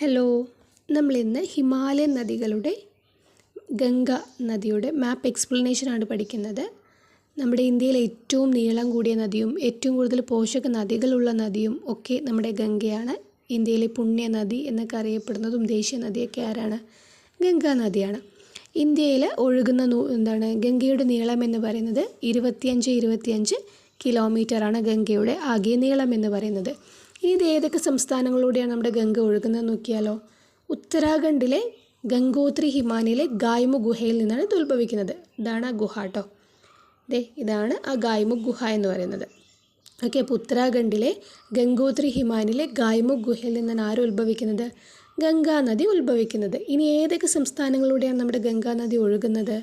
Hello, നമ്മളിന്ന് Himalayan നദികളുടെ ഗംഗ നദിയുടെ മാപ്പ് എക്സ്പ്ലനേഷനാണ് പഠിക്കുന്നത്. നമ്മുടെ ഇന്ത്യയിലെ ഏറ്റവും നീളം കൂടിയ നദിയും ഏറ്റവും കൂടുതൽ പോഷക നദികളുള്ള നദിയും ഒക്കെ നമ്മുടെ ഗംഗയാണ്. ഇന്ത്യയിലെ പുണ്യ നദി എന്നൊക്കെ അറിയപ്പെടുന്നതും ദേശീയ നദിയൊക്കെ ആരാണ്? ഗംഗാ നദിയാണ്. ഇന്ത്യയിൽ ഒഴുകുന്ന ഗംഗയുടെ നീളം എന്ന് പറയുന്നത് 25 കിലോമീറ്ററാണ് ഗംഗയുടെ ആകെ നീളം എന്ന് പറയുന്നത്. ഇത് ഏതൊക്കെ സംസ്ഥാനങ്ങളിലൂടെയാണ് നമ്മുടെ ഗംഗ ഒഴുകുന്നത് നോക്കിയാലോ. ഉത്തരാഖണ്ഡിലെ ഗംഗോത്രി ഹിമാനിയിലെ ഗായ്മുഖ് ഗുഹയിൽ നിന്നാണ് ഇത് ഉത്ഭവിക്കുന്നത്. ഇതാണ് ആ ഗുഹ കേട്ടോ. ഇതാണ് ആ ഗായ്മുഖ് ഗുഹ എന്ന് പറയുന്നത്. ഓക്കെ, അപ്പോൾ ഉത്തരാഖണ്ഡിലെ ഗംഗോത്രി ഹിമാനിയിലെ ഗായ്മുഖ് ഗുഹയിൽ നിന്നാണ് ആര് ഉത്ഭവിക്കുന്നത്? ഗംഗാ നദി ഉത്ഭവിക്കുന്നത്. ഇനി ഏതൊക്കെ സംസ്ഥാനങ്ങളിലൂടെയാണ് നമ്മുടെ ഗംഗാ നദി ഒഴുകുന്നത്?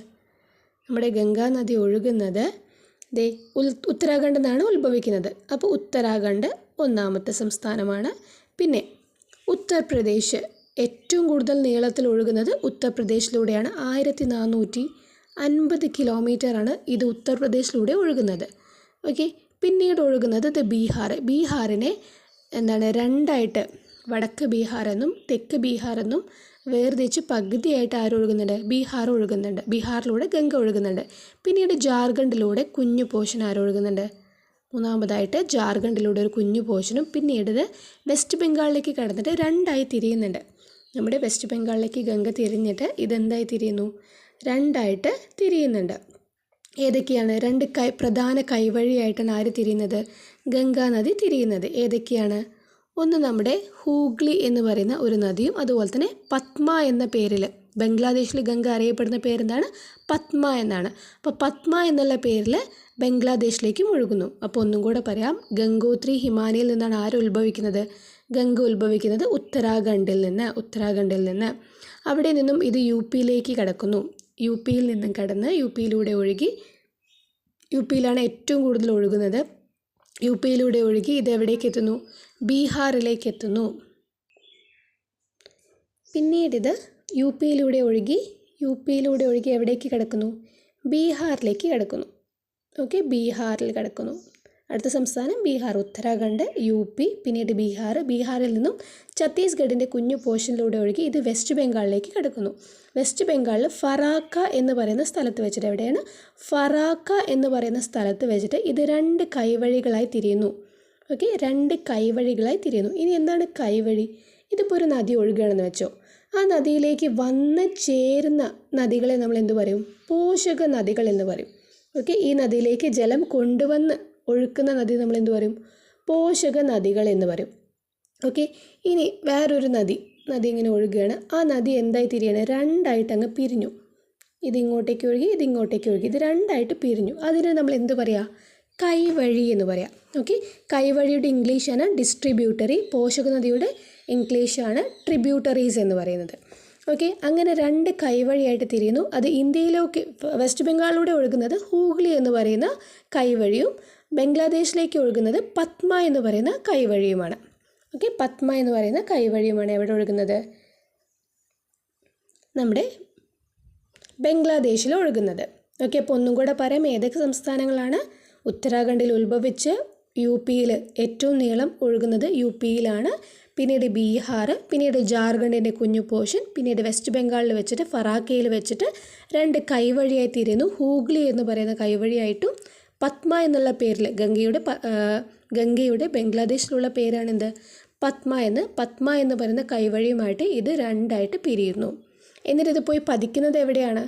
നമ്മുടെ ഗംഗാ നദി ഒഴുകുന്നത് ഉത്തരാഖണ്ഡിൽ നിന്നാണ് ഉത്ഭവിക്കുന്നത്. അപ്പോൾ ഉത്തരാഖണ്ഡ് ഒന്നാമത്തെ സംസ്ഥാനമാണ്. പിന്നെ ഉത്തർപ്രദേശ്, ഏറ്റവും കൂടുതൽ നീളത്തിൽ ഒഴുകുന്നത് ഉത്തർപ്രദേശിലൂടെയാണ്. 1450 കിലോമീറ്ററാണ് ഇത് ഉത്തർപ്രദേശിലൂടെ ഒഴുകുന്നത്. ഓക്കെ, പിന്നീട് ഒഴുകുന്നത് ബീഹാറിനെ രണ്ടായിട്ട്, വടക്ക് ബീഹാർ എന്നും തെക്ക് ബീഹാർ എന്നും വേർതിരിച്ച് പകുതിയായിട്ട് ഒഴുകുന്നുണ്ട്? ബീഹാർ ഒഴുകുന്നുണ്ട്. ബീഹാറിലൂടെ ഗംഗ ഒഴുകുന്നുണ്ട്. പിന്നീട് ജാർഖണ്ഡിലൂടെ കുഞ്ഞു പോർഷൻ ഒഴുകുന്നുണ്ട്? മൂന്നാമതായിട്ട് ജാർഖണ്ഡിലൂടെ ഒരു കുഞ്ഞു പോർഷനും പിന്നീട് വെസ്റ്റ് ബംഗാളിലേക്ക് കടന്നിട്ട് രണ്ടായി തിരിയുന്നുണ്ട്. നമ്മുടെ വെസ്റ്റ് ബംഗാളിലേക്ക് ഗംഗ തിരിഞ്ഞിട്ട് ഇതെന്തായി തിരിയുന്നു? രണ്ടായിട്ട് തിരിയുന്നുണ്ട്. ഏതൊക്കെയാണ്? രണ്ട് പ്രധാന കൈവഴിയായിട്ടാണ് ആര് തിരിയുന്നത്? ഗംഗാ നദി തിരിയുന്നത്. ഏതൊക്കെയാണ്? ഒന്ന് നമ്മുടെ ഹൂഗ്ലി എന്ന് പറയുന്ന ഒരു നദിയും, അതുപോലെ തന്നെ പത്മ എന്ന പേരിൽ ബംഗ്ലാദേശിൽ ഗംഗ അറിയപ്പെടുന്ന പേരെന്താണ്? പത്മ എന്നാണ്. അപ്പോൾ പത്മ എന്നുള്ള പേരിൽ ബംഗ്ലാദേശിലേക്കും ഒഴുകുന്നു. അപ്പോൾ ഒന്നും കൂടെ പറയാം. ഗംഗോത്രി ഹിമാനിയിൽ നിന്നാണ് ആര് ഉത്ഭവിക്കുന്നത്? ഗംഗ ഉത്ഭവിക്കുന്നത് ഉത്തരാഖണ്ഡിൽ നിന്ന്. അവിടെ നിന്നും ഇത് യു പിയിലേക്ക് കടക്കുന്നു. യു പിയിൽ നിന്നും കടന്ന് യുപിയിലൂടെ ഒഴുകി, യു പിയിലാണ് ഏറ്റവും കൂടുതൽ ഒഴുകുന്നത്. യു പിയിലൂടെ ഒഴുകി ഇത് എവിടേക്ക് എത്തുന്നു? ബീഹാറിലേക്ക് എത്തുന്നു. പിന്നീട് ഇത് യു പിയിലൂടെ ഒഴുകി എവിടേക്ക് കിടക്കുന്നു? ബീഹാറിലേക്ക് കിടക്കുന്നു. ഓക്കെ, ബീഹാറിൽ കിടക്കുന്നു. അടുത്ത സംസ്ഥാനം ബീഹാർ. ഉത്തരാഖണ്ഡ്, യു പി, പിന്നീട് ബീഹാറിൽ നിന്നും ഛത്തീസ്ഗഡിൻ്റെ കുഞ്ഞു പോർഷനിലൂടെ ഒഴുകി ഇത് വെസ്റ്റ് ബംഗാളിലേക്ക് കിടക്കുന്നു. വെസ്റ്റ് ബംഗാളിൽ ഫറാക്ക എന്ന് പറയുന്ന സ്ഥലത്ത് വെച്ചിട്ട്, എവിടെയാണ്? ഫറാക്ക എന്ന് പറയുന്ന സ്ഥലത്ത് വെച്ചിട്ട് ഇത് രണ്ട് കൈവഴികളായി തിരിയുന്നു. ഓക്കെ, രണ്ട് കൈവഴികളായി തിരിയുന്നു. ഇനി എന്താണ് കൈവഴി? ഇതിപ്പോൾ ഒരു നദി ഒഴുകുകയാണെന്ന് വെച്ചോ. ആ നദിയിലേക്ക് വന്ന് ചേരുന്ന നദികളെ നമ്മൾ എന്ത് പറയും? പോഷക നദികൾ എന്ന് പറയും. ഓക്കെ, ഈ നദിയിലേക്ക് ജലം കൊണ്ടുവന്ന് ഒഴുക്കുന്ന നദി നമ്മൾ എന്ത് പറയും? പോഷക നദികൾ എന്ന് പറയും. ഓക്കെ, ഇനി വേറൊരു നദി ഇങ്ങനെ ഒഴുകുകയാണ്. ആ നദി എന്തായി തിരിയാണ്? രണ്ടായിട്ട് അങ്ങ് പിരിഞ്ഞു. ഇതിങ്ങോട്ടേക്ക് ഒഴുകി, ഇത് രണ്ടായിട്ട് പിരിഞ്ഞു. അതിന് നമ്മൾ എന്ത് പറയാം? കൈവഴി എന്ന് പറയാം. ഓക്കെ, കൈവഴിയുടെ ഇംഗ്ലീഷാണ് ഡിസ്ട്രിബ്യൂട്ടറി, പോഷക നദിയുടെ ഇംഗ്ലീഷാണ് ട്രിബ്യൂട്ടറീസ് എന്ന് പറയുന്നത്. ഓക്കെ, അങ്ങനെ രണ്ട് കൈവഴിയായിട്ട് തിരിയുന്നു. അത് ഇന്ത്യയിലേക്ക് വെസ്റ്റ് ബംഗാളിലൂടെ ഒഴുകുന്നത് ഹൂഗ്ലി എന്ന് പറയുന്ന കൈവഴിയും ബംഗ്ലാദേശിലേക്ക് ഒഴുകുന്നത് പത്മ എന്ന് പറയുന്ന കൈവഴിയുമാണ്. ഓക്കെ, പത്മ എന്ന് പറയുന്ന കൈവഴിയുമാണ് എവിടെ ഒഴുകുന്നത്? നമ്മുടെ ബംഗ്ലാദേശിൽ ഒഴുകുന്നത്. ഓക്കെ, അപ്പോൾ ഒന്നും കൂടെ പറയാം. ഏതൊക്കെ സംസ്ഥാനങ്ങളാണ്? ഉത്തരാഖണ്ഡിൽ ഉത്ഭവിച്ച് യു പിയിൽ ഏറ്റവും നീളം ഒഴുകുന്നത് യു പിയിലാണ്. പിന്നീട് ബീഹാർ, പിന്നീട് ജാർഖണ്ഡിൻ്റെ കുഞ്ഞു പോർഷൻ, പിന്നീട് വെസ്റ്റ് ബംഗാളിൽ വെച്ചിട്ട് ഫറാക്കയിൽ വെച്ചിട്ട് രണ്ട് കൈവഴിയായി തിരിയുന്നു. ഹൂഗ്ലി എന്ന് പറയുന്ന കൈവഴിയായിട്ടും പത്മ എന്നുള്ള പേരിൽ ഗംഗയുടെ ബംഗ്ലാദേശിലുള്ള പേരാണെന്ത്? പത്മ എന്ന് പറയുന്ന കൈവഴിയുമായിട്ട് ഇത് രണ്ടായിട്ട് പിരിയുന്നു. എന്നിട്ട് ഇത് പോയി പതിക്കുന്നത് എവിടെയാണ്?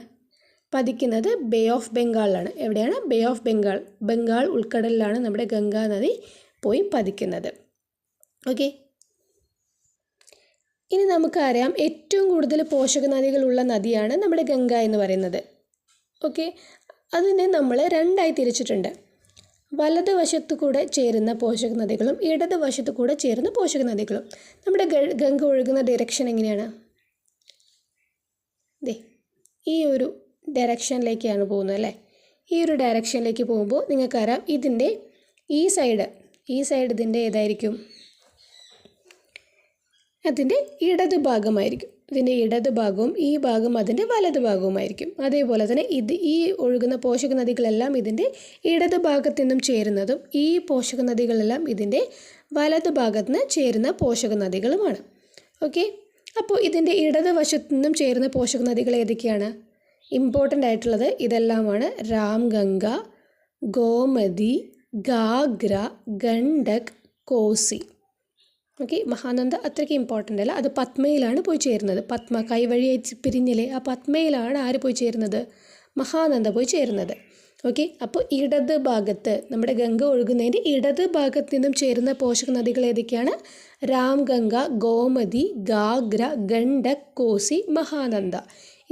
പതിക്കുന്നത് ബേ ഓഫ് ബംഗാളിലാണ്. എവിടെയാണ്? Bay of Bengal. ബംഗാൾ ഉൾക്കടലിലാണ് നമ്മുടെ ഗംഗാ നദി പോയി പതിക്കുന്നത്. ഓക്കെ, ഇനി നമുക്കറിയാം ഏറ്റവും കൂടുതൽ പോഷക നദികളുള്ള നദിയാണ് നമ്മുടെ ഗംഗ എന്ന് പറയുന്നത്. ഓക്കെ, അതിനെ നമ്മൾ രണ്ടായി തിരിച്ചിട്ടുണ്ട്. വലതുവശത്തു കൂടെ ചേരുന്ന പോഷക നദികളും ഇടതുവശത്തു കൂടെ ചേരുന്ന പോഷക നദികളും. നമ്മുടെ ഗംഗ ഒഴുകുന്ന ഡയറക്ഷൻ എങ്ങനെയാണ്? ഈ ഒരു ഡയറക്ഷനിലേക്കാണ് പോകുന്നത് അല്ലേ? ഈ ഒരു ഡയറക്ഷനിലേക്ക് പോകുമ്പോൾ നിങ്ങൾക്കറിയാം ഇതിൻ്റെ ഈ സൈഡ് ഇതിൻ്റെ ഏതായിരിക്കും? അതിൻ്റെ ഇടത് ഭാഗമായിരിക്കും. ഇതിൻ്റെ ഇടത് ഭാഗവും ഈ ഭാഗം അതിൻ്റെ വലത് ഭാഗവുമായിരിക്കും. അതേപോലെ തന്നെ ഈ ഒഴുകുന്ന പോഷക നദികളെല്ലാം ഇതിൻ്റെ ഇടത് ഭാഗത്തു നിന്നും ചേരുന്നതും ഈ പോഷക നദികളെല്ലാം ഇതിൻ്റെ വലത് ഭാഗത്ത് നിന്ന് ചേരുന്ന പോഷക നദികളുമാണ്. ഓക്കെ, അപ്പോൾ ഇതിൻ്റെ ഇടതുവശത്തു നിന്നും ചേരുന്ന പോഷക നദികൾ ഏതൊക്കെയാണ്? ഇമ്പോർട്ടൻ്റ് ആയിട്ടുള്ളത് ഇതെല്ലാമാണ്. രാംഗംഗ, ഗോമതി, ഗാഗ്ര, ഗണ്ഡക്, കോസി. ഓക്കെ, മഹാനന്ദ അത്രയ്ക്ക് ഇമ്പോർട്ടൻ്റ് അല്ല. അത് പത്മയിലാണ് പോയി ചേരുന്നത്. പത്മ കൈവഴിയായി പിരിഞ്ഞില്ലേ, ആ പത്മയിലാണ് ആര് പോയി ചേരുന്നത്? മഹാനന്ദ പോയി ചേരുന്നത്. ഓക്കെ, അപ്പോൾ ഇടത് ഭാഗത്ത് നമ്മുടെ ഗംഗ ഒഴുകുന്നതിൻ്റെ ഇടത് ഭാഗത്ത് നിന്നും ചേരുന്ന പോഷക നദികൾ ഏതൊക്കെയാണ്? രാംഗംഗ, ഗോമതി, ഗാഗ്ര, ഗണ്ഡക്, കോസി, മഹാനന്ദ.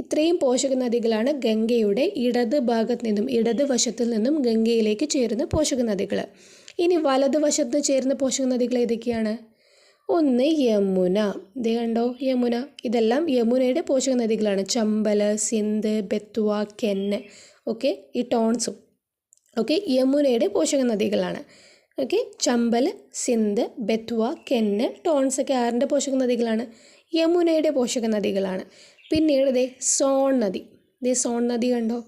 ഇത്രയും പോഷക നദികളാണ് ഗംഗയുടെ ഇടത് ഭാഗത്ത് നിന്നും ഇടതുവശത്തിൽ നിന്നും ഗംഗയിലേക്ക് ചേരുന്ന പോഷക നദികൾ. ഇനി വലതുവശത്ത് ചേരുന്ന പോഷക നദികൾ ഏതൊക്കെയാണ്? ഒന്ന് യമുന. ഇത് കണ്ടോ, യമുന. ഇതെല്ലാം യമുനയുടെ പോഷക നദികളാണ്. ചമ്പൽ, സിന്ധ്, ബെത്വ, കെന്ന്. ഓക്കെ, ഈ ടോൺസും ഓക്കെ യമുനയുടെ പോഷക നദികളാണ്. ഓക്കെ, ചമ്പൽ, സിന്ധ്, ബെത്വ, കെന്ന്, ടോൺസ് ഒക്കെ ആറിൻ്റെ പോഷക നദികളാണ്? യമുനയുടെ പോഷക നദികളാണ്. പിന്നീട് ദേ സോൺ നദി. സോൺ നദി കണ്ടോ,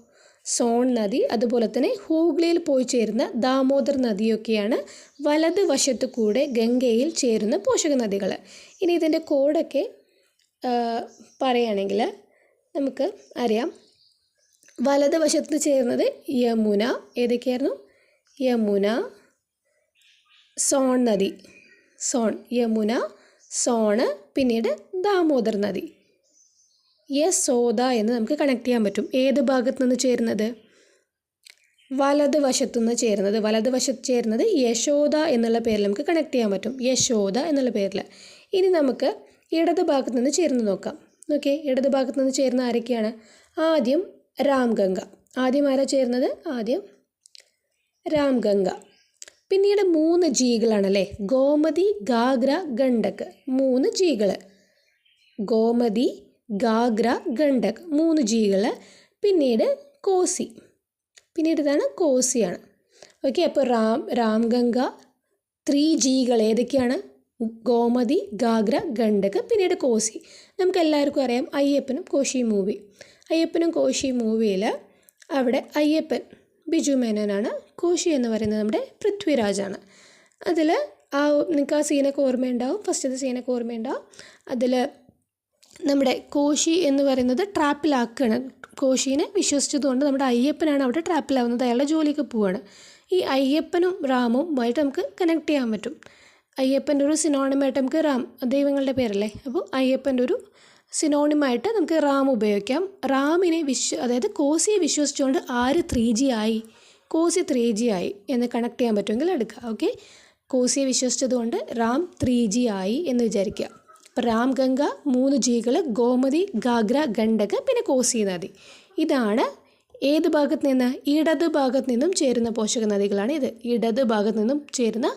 സോൺ നദി. അതുപോലെ തന്നെ ഹൂഗ്ലിയിൽ പോയി ചേരുന്ന ദാമോദർ നദിയൊക്കെയാണ് വലത് വശത്ത് കൂടെ ഗംഗയിൽ ചേരുന്ന പോഷക നദികൾ. ഇനി ഇതിൻ്റെ കോഡൊക്കെ പറയുകയാണെങ്കിൽ നമുക്ക് അറിയാം. വലത് വശത്ത് ചേരുന്നത് യമുന. ഏതൊക്കെയായിരുന്നു? യമുന, സോൺ നദി, സോൺ, യമുന, സോണ്, പിന്നീട് ദാമോദർ നദി. യശോദ എന്ന് നമുക്ക് കണക്ട് ചെയ്യാൻ പറ്റും. ഏത് ഭാഗത്ത് നിന്ന് ചേരുന്നത്? വലത് വശത്തു നിന്ന് ചേരുന്നത്. വലത് വശത്ത് ചേരുന്നത് യശോദ എന്നുള്ള പേരിൽ നമുക്ക് കണക്ട് ചെയ്യാൻ പറ്റും. യശോദ എന്നുള്ള പേരിൽ. ഇനി നമുക്ക് ഇടത് ഭാഗത്ത് നിന്ന് ചേർന്ന് നോക്കാം. ഓക്കെ, ഇടത് ഭാഗത്ത് നിന്ന് ചേരുന്ന ആരൊക്കെയാണ്? ആദ്യം രാംഗംഗ. ആദ്യം ആരാ ചേരുന്നത്? ആദ്യം രാംഗംഗ. പിന്നീട് 3 ജികളാണല്ലേ, ഗോമതി, ഗാഗ്ര, ഗണ്ഡക്. 3 ജികൾ, ഗോമതി, ഗാഗ്ര, ഗണ്ഡക്, 3 ജികൾ. പിന്നീട് കോസി. പിന്നീട് ഇതാണ് കോസിയാണ്. ഓക്കെ, അപ്പോൾ രാംഗംഗ, 3 ജികൾ ഏതൊക്കെയാണ്? ഗോമതി, ഗാഗ്ര, ഗണ്ഡക്, പിന്നീട് കോസി. നമുക്ക് എല്ലാവർക്കും അറിയാം അയ്യപ്പനും കോശി മൂവി. അയ്യപ്പനും കോശി മൂവിയിൽ അവിടെ അയ്യപ്പൻ ബിജു മേനോനാണ്, കോശി എന്ന് പറയുന്നത് നമ്മുടെ പൃഥ്വിരാജാണ്. അതിൽ നിങ്ങൾക്ക് ആ സീനൊക്കെ ഓർമ്മയുണ്ടാവും. ഫസ്റ്റത്തെ സീനൊക്കെ ഓർമ്മയുണ്ടാവും. അതിൽ നമ്മുടെ കോശി എന്ന് പറയുന്നത് ട്രാപ്പിലാക്കുകയാണ്. കോശീനെ വിശ്വസിച്ചതുകൊണ്ട് നമ്മുടെ അയ്യപ്പനാണ് അവിടെ ട്രാപ്പിലാവുന്നത്. അയാളുടെ ജോലിക്ക് പോവുകയാണ്. ഈ അയ്യപ്പനും റാമുമായിട്ട് നമുക്ക് കണക്ട് ചെയ്യാൻ പറ്റും. അയ്യപ്പൻ്റെ ഒരു സിനോണിമായിട്ട് നമുക്ക് റാം, ദൈവങ്ങളുടെ പേരല്ലേ, അപ്പോൾ അയ്യപ്പൻ്റെ ഒരു സിനോണിമായിട്ട് നമുക്ക് റാം ഉപയോഗിക്കാം. റാമിനെ അതായത് കോസിയെ വിശ്വസിച്ചുകൊണ്ട് ആര് 3G ആയി? കോസി 3G ആയി എന്ന് കണക്ട് ചെയ്യാൻ പറ്റുമെങ്കിൽ എടുക്കുക. ഓക്കെ, കോസിയെ വിശ്വസിച്ചതുകൊണ്ട് റാം 3G ആയി എന്ന് വിചാരിക്കുക. അപ്പോൾ രാംഗംഗ, 3 ജികൾ, ഗോമതി, ഗാഗ്ര, ഗണ്ഡക്, പിന്നെ കോസി നദി. ഇതാണ് ഏത് ഭാഗത്ത് നിന്ന്? ഇടത് ഭാഗത്ത് നിന്നും ചേരുന്ന പോഷക നദികളാണ് ഇത്. ഇടത് ഭാഗത്ത് നിന്നും ചേരുന്ന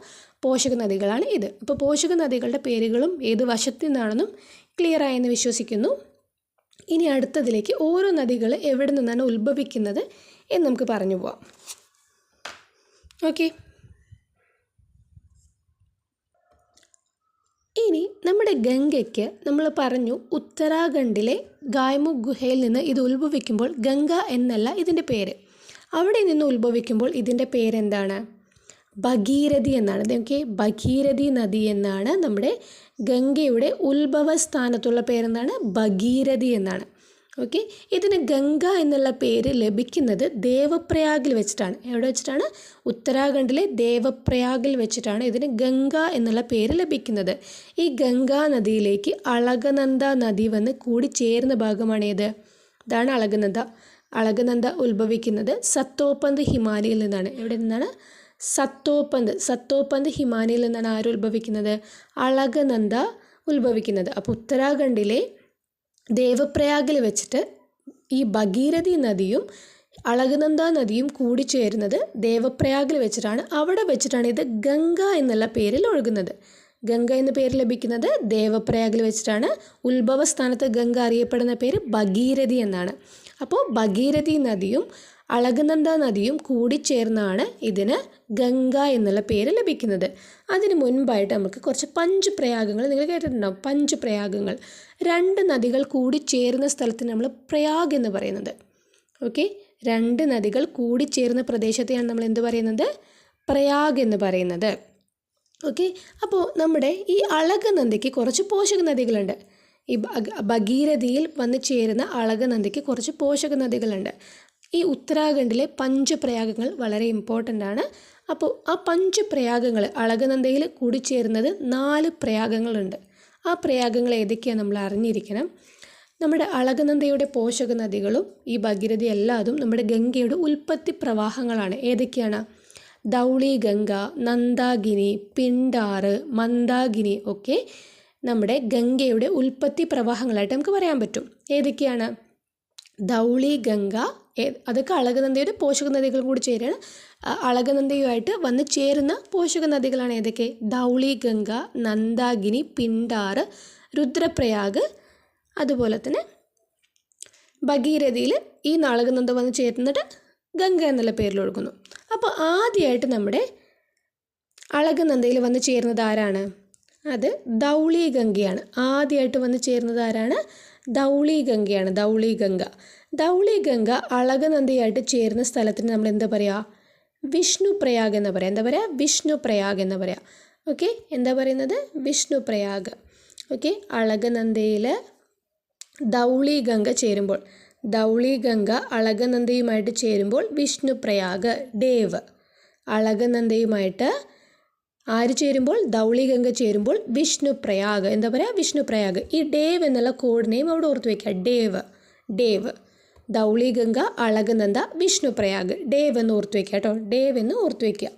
പോഷക നദികളാണ് ഇത്. അപ്പോൾ പോഷക നദികളുടെ പേരുകളും ഏത് വശത്തു നിന്നാണെന്നും ക്ലിയർ ആയെന്ന് വിശ്വസിക്കുന്നു. ഇനി അടുത്തതിലേക്ക് ഓരോ നദികൾ എവിടെ നിന്നാണ് ഉത്ഭവിക്കുന്നത് എന്ന് നമുക്ക് പറഞ്ഞു പോവാം. ഓക്കെ, ഇനി നമ്മുടെ ഗംഗയ്ക്ക് നമ്മൾ പറഞ്ഞു ഉത്തരാഖണ്ഡിലെ ഗായ്മുഖ് ഗുഹയിൽ നിന്ന് ഇത് ഉത്ഭവിക്കുമ്പോൾ ഗംഗ എന്നല്ല ഇതിൻ്റെ പേര്. അവിടെ നിന്ന് ഉത്ഭവിക്കുമ്പോൾ ഇതിൻ്റെ പേരെന്താണ്? ഭഗീരഥി എന്നാണ്. ഓക്കെ, ഭഗീരഥി നദി എന്നാണ് നമ്മുടെ ഗംഗയുടെ ഉത്ഭവസ്ഥാനത്തുള്ള പേരെന്താണ്? ഭഗീരഥി എന്നാണ്. ഓക്കെ, ഇതിന് ഗംഗ എന്നുള്ള പേര് ലഭിക്കുന്നത് ദേവപ്രയാഗിൽ വെച്ചിട്ടാണ്. എവിടെ വെച്ചിട്ടാണ്? ഉത്തരാഖണ്ഡിലെ ദേവപ്രയാഗിൽ വെച്ചിട്ടാണ് ഇതിന് ഗംഗ എന്നുള്ള പേര് ലഭിക്കുന്നത്. ഈ ഗംഗാ നദിയിലേക്ക് അളകനന്ദ നദി വന്ന് കൂടി ചേരുന്ന ഭാഗമാണേത്? ഇതാണ് അളകനന്ദ. അളകനന്ദ ഉത്ഭവിക്കുന്നത് സത്തോപന്ത് ഹിമാലയിൽ നിന്നാണ്. എവിടെ നിന്നാണ്? സത്തോപന്ത് ഹിമാലയിൽ നിന്നാണ് ആര് ഉത്ഭവിക്കുന്നത്? അളകനന്ദ ഉത്ഭവിക്കുന്നത്. അപ്പോൾ ഉത്തരാഖണ്ഡിലെ ദേവപ്രയാഗിൽ വെച്ചിട്ട് ഈ ഭഗീരഥി നദിയും അളകനന്ദ നദിയും കൂടിച്ചേരുന്നത് ദേവപ്രയാഗിൽ വെച്ചിട്ടാണ്. അവിടെ വെച്ചിട്ടാണ് ഇത് ഗംഗ എന്നുള്ള പേരിൽ ഒഴുകുന്നത്. ഗംഗ എന്ന പേര് ലഭിക്കുന്നത് ദേവപ്രയാഗിൽ വെച്ചിട്ടാണ്. ഉത്ഭവസ്ഥാനത്ത് ഗംഗ അറിയപ്പെടുന്ന പേര് ഭഗീരഥി എന്നാണ്. അപ്പോൾ ഭഗീരഥി നദിയും അളകനന്ദ നദിയും കൂടിച്ചേർന്നാണ് ഇതിന് ഗംഗ എന്നുള്ള പേര് ലഭിക്കുന്നത്. അതിന് മുൻപായിട്ട് നമുക്ക് കുറച്ച് പഞ്ചപ്രയാഗങ്ങൾ നിങ്ങൾ കേട്ടിട്ടുണ്ടാവും. പഞ്ചപ്രയാഗങ്ങൾ, 2 നദികൾ കൂടിച്ചേരുന്ന സ്ഥലത്തിന് നമ്മൾ പ്രയാഗ് എന്ന് പറയുന്നത്. ഓക്കെ, 2 നദികൾ കൂടിച്ചേരുന്ന പ്രദേശത്തെയാണ് നമ്മൾ എന്ത് പറയുന്നത്? പ്രയാഗ് എന്ന് പറയുന്നത്. ഓക്കെ, അപ്പോൾ നമ്മുടെ ഈ അളകനന്ദയ്ക്ക് കുറച്ച് പോഷക നദികളുണ്ട്. ഈ ഭഗീരഥിയിൽ വന്ന് ചേരുന്ന അളകനന്ദയ്ക്ക് കുറച്ച് പോഷക നദികളുണ്ട്. ഈ ഉത്തരാഖണ്ഡിലെ പഞ്ചപ്രയാഗങ്ങൾ വളരെ ഇമ്പോർട്ടൻ്റ് ആണ്. അപ്പോൾ ആ പഞ്ചപ്രയാഗങ്ങൾ അളകനന്ദയിൽ കൂടിച്ചേരുന്നത് 4 പ്രയാഗങ്ങളുണ്ട്. ആ പ്രയാഗങ്ങൾ ഏതൊക്കെയാണ് നമ്മൾ അറിഞ്ഞിരിക്കണം. നമ്മുടെ അളകനന്ദയുടെ പോഷക നദികളും ഈ ഭഗീരഥി എല്ലാതും നമ്മുടെ ഗംഗയുടെ ഉൽപ്പത്തി പ്രവാഹങ്ങളാണ്. ഏതൊക്കെയാണ്? ധൗളി ഗംഗ, നന്ദാകിനി, പിണ്ടാറ്, മന്ദാകിനി ഒക്കെ നമ്മുടെ ഗംഗയുടെ ഉൽപ്പത്തി പ്രവാഹങ്ങളായിട്ട് നമുക്ക് പറയാൻ പറ്റും. ഏതൊക്കെയാണ്? ധൗളി ഗംഗ, അതൊക്കെ അളകനന്ദയുടെ പോഷക നദികൾ കൂടി ചേരുകയാണ്. അളകനന്ദയുമായിട്ട് വന്ന് ചേരുന്ന പോഷക നദികളാണ് ഏതൊക്കെ? ധൗളി ഗംഗ, നന്ദാകിനി, പിണ്ടാറ്, രുദ്രപ്രയാഗ്. അതുപോലെ തന്നെ ഭഗീരഥിയിൽ ഈ അളകനന്ദ വന്ന് ചേർന്നിട്ട് ഗംഗ എന്നുള്ള പേരിൽ ഒഴുകുന്നു. അപ്പോൾ ആദ്യമായിട്ട് നമ്മുടെ അളകനന്ദയിൽ വന്ന് ചേരുന്നത് ആരാണ്? അത് ധൗളി ഗംഗയാണ്. ആദ്യമായിട്ട് വന്ന് ചേരുന്നത് ആരാണ്? ധൗളി ഗംഗയാണ്. ധൗളി ഗംഗ. ധൗളി ഗംഗ അളകനന്ദയായിട്ട് ചേരുന്ന സ്ഥലത്തിന് നമ്മൾ എന്താ പറയുക? വിഷ്ണുപ്രയാഗ് എന്ന് പറയാം. എന്താ പറയുക? വിഷ്ണുപ്രയാഗ് എന്ന് പറയാം. ഓക്കെ, എന്താ പറയുന്നത്? വിഷ്ണുപ്രയാഗ്. ഓക്കെ, അളകനന്ദയിൽ ധൗളി ഗംഗ ചേരുമ്പോൾ, ധൗളി ഗംഗ അളകനന്ദയുമായിട്ട് ചേരുമ്പോൾ വിഷ്ണുപ്രയാഗ്, ഡേവ്. അളകനന്ദയുമായിട്ട് ആര് ചേരുമ്പോൾ? ധൗളി ഗംഗ ചേരുമ്പോൾ വിഷ്ണുപ്രയാഗ്. എന്താ പറയുക? വിഷ്ണുപ്രയാഗ്. ഈ ഡേവ് എന്നുള്ള കോഡ് നെയിം അവിടെ ഓർത്ത് വയ്ക്കുക. Dave, Dave. Dhauli Ganga, Alaknanda, Vishnuprayag. Dave എന്ന് ഓർത്ത് വയ്ക്കുക കേട്ടോ. ഡേവ് എന്ന് ഓർത്ത് വയ്ക്കുക.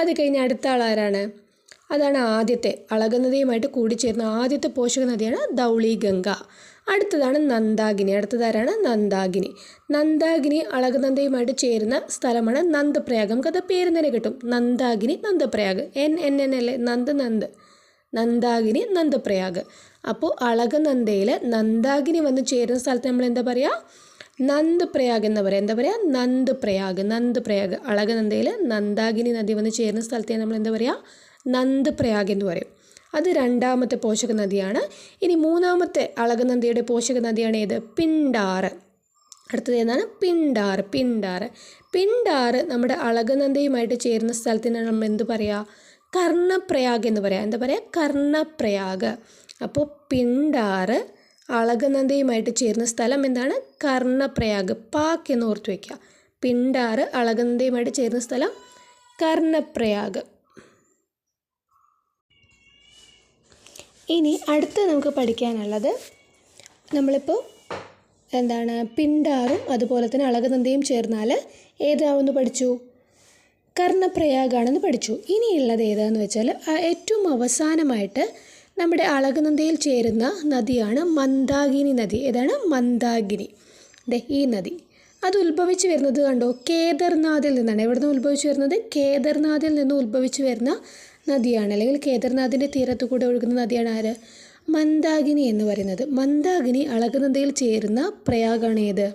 അത് കഴിഞ്ഞ് അടുത്ത ആളാരാണ്? അതാണ് ആദ്യത്തെ അളകനന്ദയുമായിട്ട് കൂടിച്ചേർന്ന ആദ്യത്തെ പോഷക നദിയാണ് ധൗളി ഗംഗ. അടുത്തതാണ് നന്ദാകിനി. അടുത്തതാരാണ്? നന്ദാകിനി. നന്ദാകിനി അളകനന്ദയുമായിട്ട് ചേരുന്ന സ്ഥലമാണ് നന്ദപ്രയാഗ്. നമുക്കത് പേര് തന്നെ കിട്ടും. നന്ദാകിനി, നന്ദപ്രയാഗ്. NNN അല്ലേ? നന്ദ. നന്ദാകിനി, നന്ദപ്രയാഗ്. അപ്പോൾ അളകനന്ദയിൽ നന്ദാകിനി വന്ന് ചേരുന്ന സ്ഥലത്ത് നമ്മൾ എന്താ പറയുക? നന്ദപ്രയാഗ് എന്ന് പറയാം. എന്താ പറയുക? നന്ദപ്രയാഗ്. നന്ദപ്രയാഗ്. അളകനന്ദയിൽ നന്ദാകിനി നദി വന്ന് ചേരുന്ന സ്ഥലത്തെ നമ്മൾ എന്താ പറയുക? നന്ദപ്രയാഗ് എന്ന് പറയും. അത് രണ്ടാമത്തെ പോഷക നദിയാണ്. ഇനി മൂന്നാമത്തെ അളകനന്ദയുടെ പോഷക നദിയാണ് ഏത്? പിണ്ടാറ്. അടുത്തത് ഏതാണ്? പിണ്ടാറ്. പിണ്ടാറ്. പിണ്ടാറ് നമ്മുടെ അളകനന്ദയുമായിട്ട് ചേരുന്ന സ്ഥലത്തിനാണ് നമ്മൾ എന്ത് പറയുക? കർണപ്രയാഗ് എന്ന് പറയാം. എന്താ പറയുക? കർണപ്രയാഗ്. അപ്പോൾ പിണ്ടാറ് അളകനന്ദയുമായിട്ട് ചേരുന്ന സ്ഥലം എന്താണ്? കർണപ്രയാഗ്. പാക്ക് എന്ന് ഓർത്ത് വയ്ക്കുക. പിണ്ടാറ് അളകനന്ദയുമായിട്ട് ചേരുന്ന സ്ഥലം കർണപ്രയാഗ്. ഇനി അടുത്ത് നമുക്ക് പഠിക്കാനുള്ളത്, നമ്മളിപ്പോൾ എന്താണ് പിണ്ടാറും അതുപോലെ തന്നെ അളകനന്ദയും ചേർന്നാൽ ഏതാവെന്ന് പഠിച്ചു? കർണപ്രയാഗാണെന്ന് പഠിച്ചു. ഇനിയുള്ളത് ഏതാണെന്ന് വെച്ചാൽ ഏറ്റവും അവസാനമായിട്ട് നമ്മുടെ അളകനന്ദയിൽ ചേരുന്ന നദിയാണ് മന്ദാകിനി നദി. ഏതാണ്? മന്ദാകിനി. ഈ നദി അത് ഉത്ഭവിച്ച് വരുന്നത് കണ്ടോ? കേദർനാഥിൽ നിന്നാണ്. എവിടെ നിന്ന് ഉത്ഭവിച്ച് വരുന്നത്? കേദർനാഥിൽ നിന്ന് ഉത്ഭവിച്ച് വരുന്ന നദിയാണ്, അല്ലെങ്കിൽ കേദർനാഥിൻ്റെ തീരത്തു കൂടെ ഒഴുകുന്ന നദിയാണ് ആര്? മന്ദാകിനി എന്ന് പറയുന്നത്. മന്ദാകിനി അളകനന്ദയിൽ ചേരുന്ന പ്രയാഗാണ് ഏത്?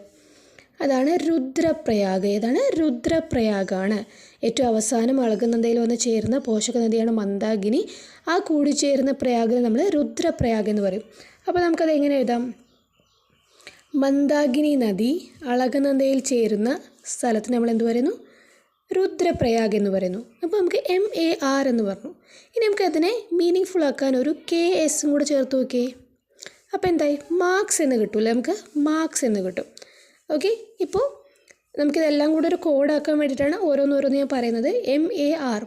അതാണ് രുദ്രപ്രയാഗ്. ഏതാണ്? രുദ്രപ്രയാഗാണ്. ഏറ്റവും അവസാനം അളകനന്ദയിൽ വന്ന് ചേരുന്ന പോഷക നദിയാണ് മന്ദാകിനി. ആ കൂടിച്ചേരുന്ന പ്രയാഗിനെ നമ്മൾ രുദ്രപ്രയാഗ് എന്ന് പറയും. അപ്പോൾ നമുക്കത് എങ്ങനെ എഴുതാം? മന്ദാകിനി നദി അളകനന്ദയിൽ ചേരുന്ന സ്ഥലത്തിന് നമ്മൾ എന്ത് പറയുന്നു? രുദ്രപ്രയാഗ് എന്ന് പറയുന്നു. അപ്പോൾ നമുക്ക് MAR എന്ന് പറഞ്ഞു. ഇനി നമുക്ക് അതിനെ മീനിങ് ഫുൾ ആക്കാൻ ഒരു KS കൂടെ ചേർത്ത് നോക്കിയേ. അപ്പോൾ എന്തായി? മാർക്സ് എന്ന് കിട്ടൂല്ലേ? നമുക്ക് മാർക്സ് എന്ന് കിട്ടും. ഓക്കെ, ഇപ്പോൾ നമുക്കിതെല്ലാം കൂടെ ഒരു കോഡാക്കാൻ വേണ്ടിയിട്ടാണ് ഓരോന്നോരോന്ന് ഞാൻ പറയുന്നത്. MAR,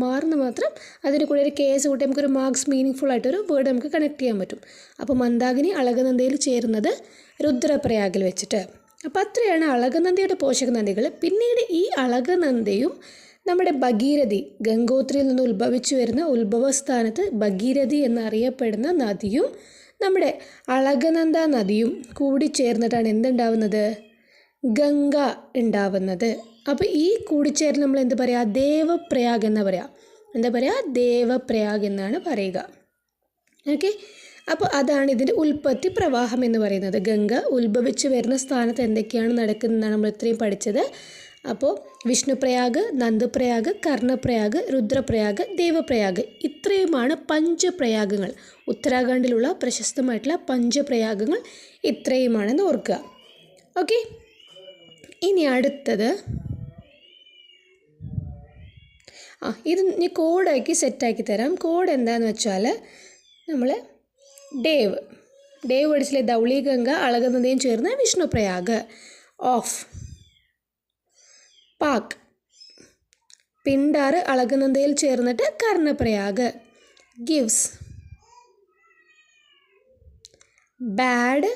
മാർന്ന് മാത്രം അതിന് കൂടെ ഒരു KS കൂട്ടി നമുക്കൊരു മാർക്സ് മീനിങ് ഫുൾ ആയിട്ടൊരു വേർഡ് നമുക്ക് കണക്ട് ചെയ്യാൻ പറ്റും. അപ്പോൾ മന്ദാകിനി അളകനന്ദയിൽ ചേരുന്നത് രുദ്രപ്രയാഗിൽ വെച്ചിട്ട്. അപ്പോൾ അത്രയാണ് അളകനന്ദയുടെ പോഷക നദികൾ. പിന്നീട് ഈ അളകനന്ദയും നമ്മുടെ ഭഗീരഥി, ഗംഗോത്രിയിൽ നിന്ന് ഉത്ഭവിച്ചു വരുന്ന ഉത്ഭവസ്ഥാനത്ത് ഭഗീരഥി എന്നറിയപ്പെടുന്ന നദിയും നമ്മുടെ അളകനന്ദ നദിയും കൂടി ചേർന്നിട്ടാണ് എന്തുണ്ടാവുന്നത്? ഗംഗ ഉണ്ടാവുന്നത്. അപ്പോൾ ഈ കൂടിച്ചേരൽ നമ്മൾ എന്ത് പറയുക? ദേവപ്രയാഗ് എന്ന് പറയാം. എന്താ പറയുക? ദേവപ്രയാഗ് എന്നാണ് പറയുക. ഓക്കെ, അപ്പോൾ അതാണ് ഇതിൻ്റെ ഉൽപ്പത്തി പ്രവാഹം എന്ന് പറയുന്നത്. ഗംഗ ഉത്ഭവിച്ച് വരുന്ന സ്ഥാനത്ത് എന്തൊക്കെയാണ് നടക്കുന്നതെന്നാണ് നമ്മൾ ഇത്രയും പഠിച്ചത്. അപ്പോൾ വിഷ്ണുപ്രയാഗ്, നന്ദപ്രയാഗ്, കർണപ്രയാഗ്, രുദ്രപ്രയാഗ്, ദേവപ്രയാഗ്, ഇത്രയുമാണ് പഞ്ചപ്രയാഗങ്ങൾ. ഉത്തരാഖണ്ഡിലുള്ള പ്രശസ്തമായിട്ടുള്ള പഞ്ചപ്രയാഗങ്ങൾ ഇത്രയുമാണെന്ന് ഓർക്കുക. ഓക്കെ, ഇനി അടുത്തത് ഇത് ഞാൻ കോഡാക്കി സെറ്റാക്കി തരാം. കോഡ് എന്താണെന്ന് വെച്ചാൽ നമ്മൾ ഡേവ്, ഡേവ് പഠിച്ചില്ലേ, ധൗളി ഗംഗ അളകനന്ദയും ചേർന്ന് വിഷ്ണുപ്രയാഗ്. ഓഫ്, പാക്, പിണ്ടാർ അളകനന്ദയിൽ ചേർന്നിട്ട് കർണപ്രയാഗ്. ഗിവ്സ്, ബാഡ്,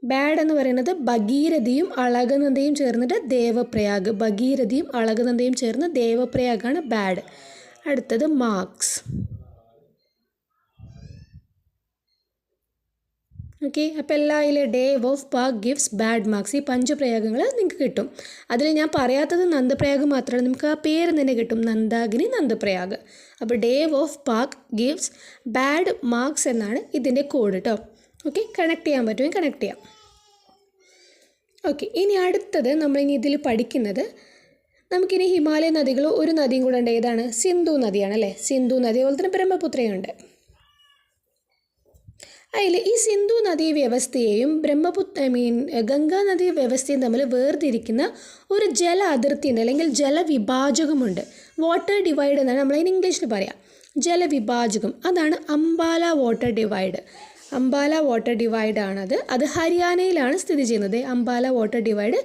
ബാഡ് എന്ന് പറയുന്നത് ഭഗീരഥിയും അളകനന്ദയും ചേർന്നിട്ട് ദേവപ്രയാഗ്. ഭഗീരഥിയും അളകനന്ദയും ചേർന്ന് ദേവപ്രയാഗാണ് ബാഡ്. അടുത്തത് മാർക്സ്. ഓക്കെ, അപ്പോൾ എല്ലായിലും Dave of, pack, gives, bad, marks, ഈ 5 പ്രയോഗങ്ങൾ നിങ്ങൾക്ക് കിട്ടും. അതിൽ ഞാൻ പറയാത്തത് നന്ദപ്രയാഗ് മാത്രമാണ്. നമുക്ക് ആ പേര് തന്നെ കിട്ടും, നന്ദാഗ്നി, നന്ദപ്രയാഗ്. അപ്പോൾ Dave of, pack, gives, bad, marks എന്നാണ് ഇതിൻ്റെ കോഡ് കേട്ടോ. ഓക്കെ, കണക്ട് ചെയ്യാൻ പറ്റുമെങ്കിൽ കണക്ട് ചെയ്യാം. ഓക്കെ, ഇനി അടുത്തത് നമ്മളിനി ഇതിൽ പഠിക്കുന്നത്, നമുക്കിനി ഹിമാലയ നദികൾ ഒരു നദിയും കൂടെ ഉണ്ട്. ഏതാണ്? സിന്ധു നദിയാണ് അല്ലേ. സിന്ധു നദി, അതുപോലെ തന്നെ ബ്രഹ്മപുത്രയുണ്ട്. അതിൽ ഈ സിന്ധു നദീ വ്യവസ്ഥയെയും ഗംഗാ നദീ വ്യവസ്ഥയും തമ്മിൽ വേർതിരിക്കുന്ന ഒരു ജല അതിർത്തി ഉണ്ട്, അല്ലെങ്കിൽ ജലവിഭാജകമുണ്ട്. വാട്ടർ ഡിവൈഡ് എന്നാണ് നമ്മളതിന് ഇംഗ്ലീഷിൽ പറയാം. ജലവിഭാജകം, അതാണ് Ambala water divide. Ambala water divide ആണത്. അത് ഹരിയാനയിലാണ് സ്ഥിതി ചെയ്യുന്നത്. അംബാല വാട്ടർ ഡിവൈഡ്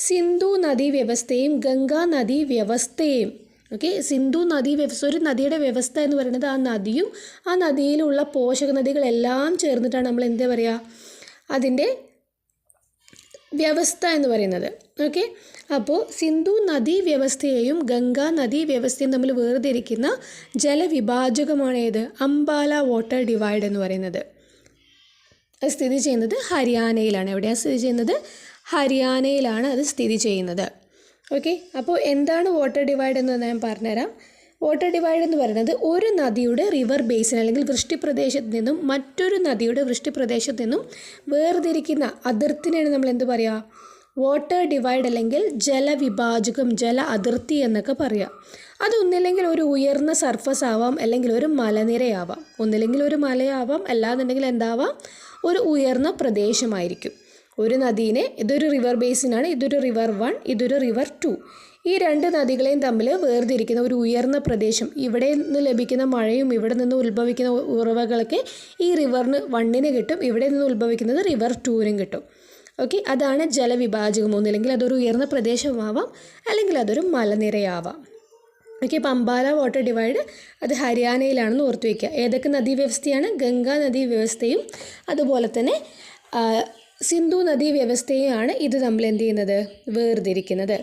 സിന്ധു നദീ വ്യവസ്ഥയും ഗംഗാ നദീ വ്യവസ്ഥയും. ഓക്കെ, സിന്ധു നദീ വ്യവസ്ഥ, ഒരു നദിയുടെ വ്യവസ്ഥ എന്ന് പറയുന്നത് ആ നദിയും ആ നദിയിലുള്ള പോഷക നദികളെല്ലാം ചേർന്നിട്ടാണ് നമ്മൾ എന്താ പറയുക, അതിൻ്റെ വ്യവസ്ഥ എന്ന് പറയുന്നത്. ഓക്കെ, അപ്പോൾ സിന്ധു നദീ വ്യവസ്ഥയെയും ഗംഗാ നദീ വ്യവസ്ഥയും തമ്മിൽ വേർതിരിക്കുന്ന ജലവിഭാജകമാണ് ഏത്? അംബാല വാട്ടർ ഡിവൈഡ് എന്ന് പറയുന്നത്. അത് സ്ഥിതി ചെയ്യുന്നത് ഹരിയാനയിലാണ്. എവിടെയാണ് സ്ഥിതി ചെയ്യുന്നത്? ഹരിയാനയിലാണ് അത് സ്ഥിതി ചെയ്യുന്നത്. ഓക്കെ, അപ്പോൾ എന്താണ് വാട്ടർ ഡിവൈഡ് എന്ന് ഞാൻ പറഞ്ഞുതരാം. വാട്ടർ ഡിവൈഡ് എന്ന് പറയുന്നത് ഒരു നദിയുടെ റിവർ ബേസിൻ അല്ലെങ്കിൽ വൃഷ്ടിപ്രദേശത്ത് നിന്നും മറ്റൊരു നദിയുടെ വൃഷ്ടിപ്രദേശത്ത് നിന്നും വേർതിരിക്കുന്ന അതിർത്തിനെയാണ് നമ്മൾ എന്ത് പറയുക? വാട്ടർ ഡിവൈഡ് അല്ലെങ്കിൽ ജലവിഭാജകം, ജല അതിർത്തി എന്നൊക്കെ പറയാം. അതൊന്നില്ലെങ്കിൽ ഒരു ഉയർന്ന സർഫസ് ആവാം, അല്ലെങ്കിൽ ഒരു മലനിരയാവാം. ഒന്നില്ലെങ്കിൽ ഒരു മലയാവാം, അല്ലാന്നുണ്ടെങ്കിൽ എന്താവാം? ഒരു ഉയർന്ന പ്രദേശമായിരിക്കും. ഒരു നദീനെ, ഇതൊരു റിവർ ബേസിനാണ്, ഇതൊരു റിവർ 1, ഇതൊരു റിവർ 2. ഈ 2 നദികളെയും തമ്മിൽ വേർതിരിക്കുന്ന ഒരു ഉയർന്ന പ്രദേശം, ഇവിടെ നിന്ന് ലഭിക്കുന്ന മഴയും ഇവിടെ നിന്ന് ഉത്ഭവിക്കുന്ന ഉറവകളൊക്കെ ഈ റിവറിന് 1 കിട്ടും, ഇവിടെ നിന്ന് ഉത്ഭവിക്കുന്നത് റിവർ 2 കിട്ടും. ഓക്കെ, അതാണ് ജലവിഭാജകം. ഒന്നില്ലെങ്കിൽ അതൊരു ഉയർന്ന പ്രദേശമാവാം, അല്ലെങ്കിൽ അതൊരു മലനിരയാവാം. ഓക്കെ, അപ്പോൾ അംബാല വാട്ടർ ഡിവൈഡ് അത് ഹരിയാനയിലാണെന്ന് ഓർത്ത് വയ്ക്കുക. ഏതൊക്കെ നദീ വ്യവസ്ഥയാണ്? ഗംഗാ നദീ വ്യവസ്ഥയും അതുപോലെ തന്നെ സിന്ധു നദീ വ്യവസ്ഥയാണ് ഇത് നമ്മൾ എന്ത് ചെയ്യുന്നത്? വേർതിരിക്കുന്നത്.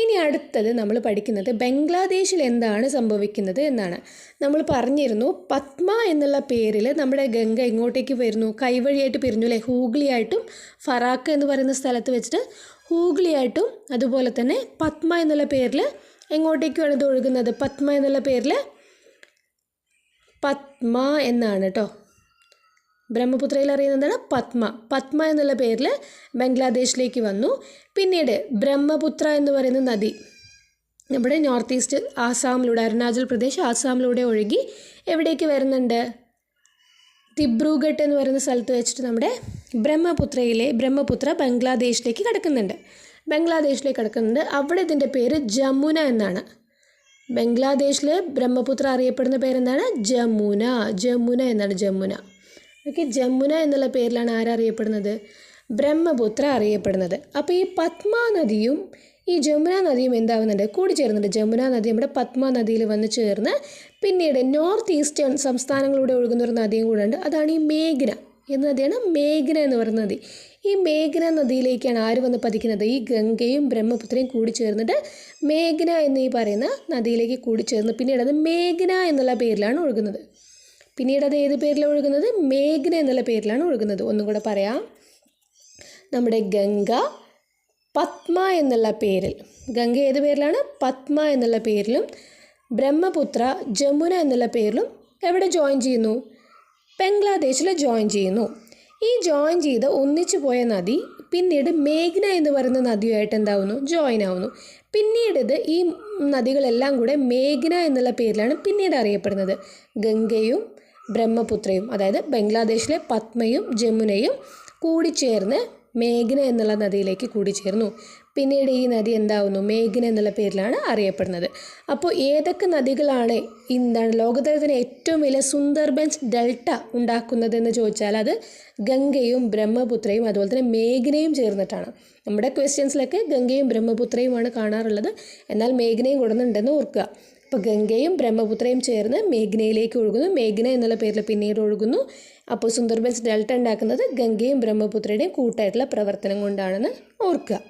ഇനി അടുത്തത് നമ്മൾ പഠിക്കുന്നത് ബംഗ്ലാദേശിൽ എന്താണ് സംഭവിക്കുന്നത് എന്നാണ്. നമ്മൾ പറഞ്ഞിരുന്നു പത്മ എന്നുള്ള പേരിൽ നമ്മുടെ ഗംഗ ഇങ്ങോട്ടേക്ക് വരുന്നു, കൈവഴിയായിട്ട് പിരിഞ്ഞു അല്ലേ. ഹൂഗ്ലിയായിട്ടും ഫറാക്ക് എന്ന് പറയുന്ന സ്ഥലത്ത് വെച്ചിട്ട് ഹൂഗ്ലിയായിട്ടും അതുപോലെ തന്നെ പത്മ എന്നുള്ള പേരിൽ എങ്ങോട്ടേക്കുമാണ് ഇത് ഒഴുകുന്നത്? പത്മ എന്നുള്ള പേരിൽ പത്മ എന്നാണ് കേട്ടോ. ബ്രഹ്മപുത്രയിൽ അറിയുന്നതാണ് പത്മ. പത്മ എന്നുള്ള പേരിൽ ബംഗ്ലാദേശിലേക്ക് വന്നു. പിന്നീട് ബ്രഹ്മപുത്ര എന്ന് പറയുന്ന നദി നമ്മുടെ നോർത്ത് ഈസ്റ്റ് ആസാമിലൂടെ, അരുണാചൽ പ്രദേശ് ആസാമിലൂടെ ഒഴുകി എവിടേക്ക് വരുന്നുണ്ട്? ദിബ്രുഗഡ് എന്ന് പറയുന്ന സ്ഥലത്ത് വെച്ചിട്ട് നമ്മുടെ ബ്രഹ്മപുത്ര ബംഗ്ലാദേശിലേക്ക് കിടക്കുന്നുണ്ട്. അവിടെ ഇതിൻ്റെ പേര് ജമുന എന്നാണ്. ബംഗ്ലാദേശിൽ ബ്രഹ്മപുത്ര അറിയപ്പെടുന്ന പേരെന്താണ്? ജമുന എന്നാണ്. ഓക്കെ, ജമുന എന്നുള്ള പേരിലാണ് ആരറിയപ്പെടുന്നത്? ബ്രഹ്മപുത്ര അറിയപ്പെടുന്നത്. അപ്പോൾ ഈ പത്മ നദിയും ഈ ജമുന നദിയും എന്താവുന്നുണ്ട്? കൂടിച്ചേരുന്നുണ്ട്. ജമുന നദി നമ്മുടെ പത്മ നദിയിൽ വന്ന് ചേർന്ന് പിന്നീട് നോർത്ത് ഈസ്റ്റേൺ സംസ്ഥാനങ്ങളിലൂടെ ഒഴുകുന്ന ഒരു നദിയും കൂടെ ഉണ്ട്. അതാണ് ഈ മേഘ്ന എന്ന നദിയാണ്. മേഘ്ന എന്ന് പറയുന്ന നദി. ഈ മേഘ്ന നദിയിലേക്കാണ് ആര് വന്ന് പതിക്കുന്നത്? ഈ ഗംഗയും ബ്രഹ്മപുത്രയും കൂടിച്ചേർന്നിട്ട് മേഘ്ന എന്ന് ഈ പറയുന്ന നദിയിലേക്ക് കൂടിച്ചേർന്ന് പിന്നീട് അത് മേഘ്ന എന്നുള്ള പേരിലാണ് ഒഴുകുന്നത്. പിന്നീട് അത് ഏത് പേരിലാണ് ഒഴുകുന്നത്? മേഘ്ന എന്നുള്ള പേരിലാണ് ഒഴുകുന്നത്. ഒന്നും കൂടെ പറയാം. നമ്മുടെ ഗംഗ പത്മ എന്നുള്ള പേരിൽ, ഗംഗ ഏത് പേരിലാണ്? പത്മ എന്നുള്ള പേരിലും ബ്രഹ്മപുത്ര ജമുന എന്നുള്ള പേരിലും എവിടെ ജോയിൻ ചെയ്യുന്നു? ബംഗ്ലാദേശിൽ ജോയിൻ ചെയ്യുന്നു. ഈ ജോയിൻ ചെയ്ത് ഒന്നിച്ചു പോയ നദി പിന്നീട് മേഘ്ന എന്ന് പറയുന്ന നദിയുമായിട്ട് എന്താവുന്നു? ജോയിൻ ആവുന്നു. പിന്നീട് ഇത് ഈ നദികളെല്ലാം കൂടെ മേഘ്ന എന്നുള്ള പേരിലാണ് പിന്നീട് അറിയപ്പെടുന്നത്. ഗംഗയും ബ്രഹ്മപുത്രയും, അതായത് ബംഗ്ലാദേശിലെ പത്മയും ജമുനയും കൂടിച്ചേർന്ന് മേഘ്ന എന്നുള്ള നദിയിലേക്ക് കൂടിച്ചേർന്നു. പിന്നീട് ഈ നദി എന്താവുന്നു? മേഘ്ന എന്നുള്ള പേരിലാണ് അറിയപ്പെടുന്നത്. അപ്പോൾ ഏതൊക്കെ നദികളാണ് ലോകത്തിലെ ഏറ്റവും വലിയ സുന്ദർബൻസ് ഡെൽറ്റ ഉണ്ടാക്കുന്നതെന്ന് ചോദിച്ചാൽ അത് ഗംഗയും ബ്രഹ്മപുത്രയും അതുപോലെ തന്നെ മേഘ്നയും ചേർന്നിട്ടാണ്. നമ്മുടെ ക്വസ്റ്റ്യൻസിലൊക്കെ ഗംഗയും ബ്രഹ്മപുത്രയുമാണ് കാണാറുള്ളത്, എന്നാൽ മേഘ്നയും കൊടുക്കുന്നുണ്ടെന്ന് ഓർക്കുക. അപ്പോൾ ഗംഗയും ബ്രഹ്മപുത്രയും ചേർന്ന് മേഘ്നയിലേക്ക് ഒഴുകുന്നു. മേഘ്ന എന്നുള്ള പേരിൽ പിന്നീട് ഒഴുകുന്നു. അപ്പോൾ സുന്ദർബൻസ് ഡെൽറ്റ ഉണ്ടാക്കുന്നത് ഗംഗയും ബ്രഹ്മപുത്രയുടെയും കൂട്ടായിട്ടുള്ള പ്രവർത്തനം കൊണ്ടാണെന്ന് ഓർക്കുക.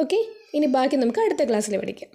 ഓക്കെ, ഇനി ബാക്കി നമുക്ക് അടുത്ത ക്ലാസ്സിൽ പഠിക്കാം.